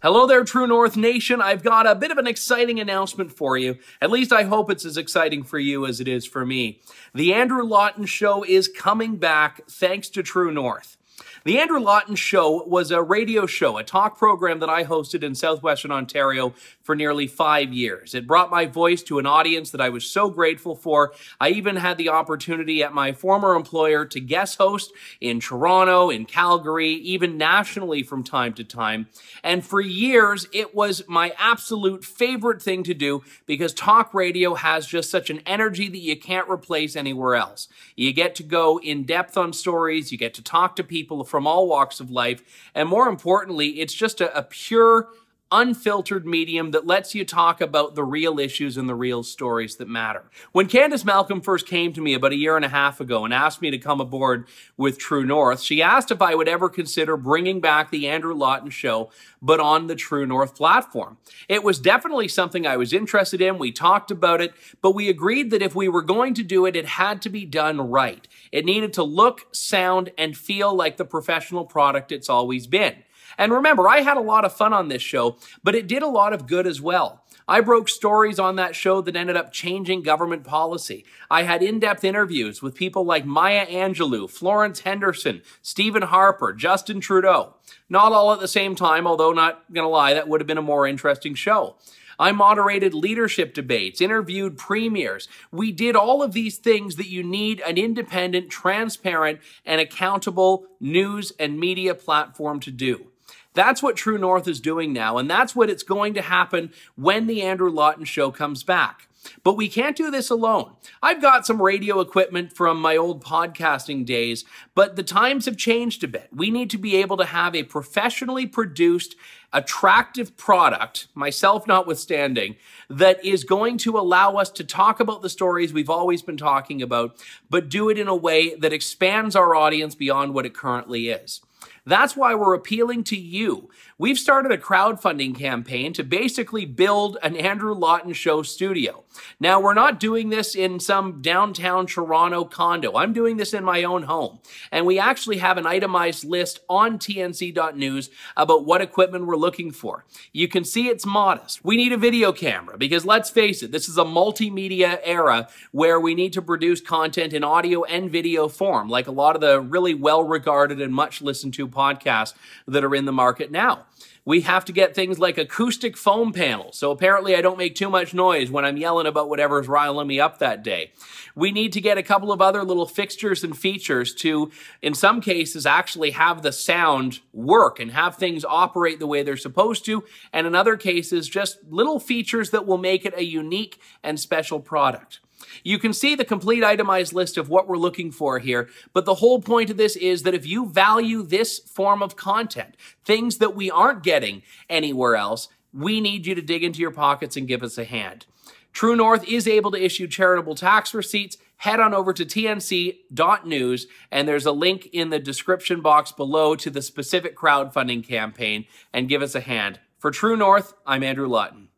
Hello there, True North Nation. I've got a bit of an exciting announcement for you. At least I hope it's as exciting for you as it is for me. The Andrew Lawton Show is coming back thanks to True North. The Andrew Lawton Show was a radio show, a talk program that I hosted in southwestern Ontario for nearly 5 years. It brought my voice to an audience that I was so grateful for. I even had the opportunity at my former employer to guest host in Toronto, in Calgary, even nationally from time to time. And for years, it was my absolute favorite thing to do because talk radio has just such an energy that you can't replace anywhere else. You get to go in depth on stories, you get to talk to people from all walks of life, and more importantly, it's just a pure, unfiltered medium that lets you talk about the real issues and the real stories that matter. When Candace Malcolm first came to me about a year and a half ago and asked me to come aboard with True North, she asked if I would ever consider bringing back the Andrew Lawton Show, but on the True North platform. It was definitely something I was interested in. We talked about it, but we agreed that if we were going to do it, it had to be done right. It needed to look, sound, and feel like the professional product it's always been. And remember, I had a lot of fun on this show, but it did a lot of good as well. I broke stories on that show that ended up changing government policy. I had in-depth interviews with people like Maya Angelou, Florence Henderson, Stephen Harper, Justin Trudeau. Not all at the same time, although not gonna lie, that would have been a more interesting show. I moderated leadership debates, interviewed premiers. We did all of these things that you need an independent, transparent, and accountable news and media platform to do. That's what True North is doing now, and that's what it's going to happen when the Andrew Lawton Show comes back. But we can't do this alone. I've got some radio equipment from my old podcasting days, but the times have changed a bit. We need to be able to have a professionally produced, attractive product, myself notwithstanding, that is going to allow us to talk about the stories we've always been talking about, but do it in a way that expands our audience beyond what it currently is. That's why we're appealing to you. We've started a crowdfunding campaign to basically build an Andrew Lawton Show studio. Now, we're not doing this in some downtown Toronto condo. I'm doing this in my own home. And we actually have an itemized list on tnc.news about what equipment we're looking for. You can see it's modest. We need a video camera because let's face it, this is a multimedia era where we need to produce content in audio and video form, like a lot of the really well-regarded and much listened to podcasts that are in the market now. We have to get things like acoustic foam panels, so apparently I don't make too much noise when I'm yelling about whatever's riling me up that day. We need to get a couple of other little fixtures and features to, in some cases, actually have the sound work and have things operate the way they're supposed to, and in other cases, just little features that will make it a unique and special product. You can see the complete itemized list of what we're looking for here, but the whole point of this is that if you value this form of content, things that we aren't getting anywhere else, we need you to dig into your pockets and give us a hand. True North is able to issue charitable tax receipts. Head on over to tnc.news, and there's a link in the description box below to the specific crowdfunding campaign, and give us a hand. For True North, I'm Andrew Lawton.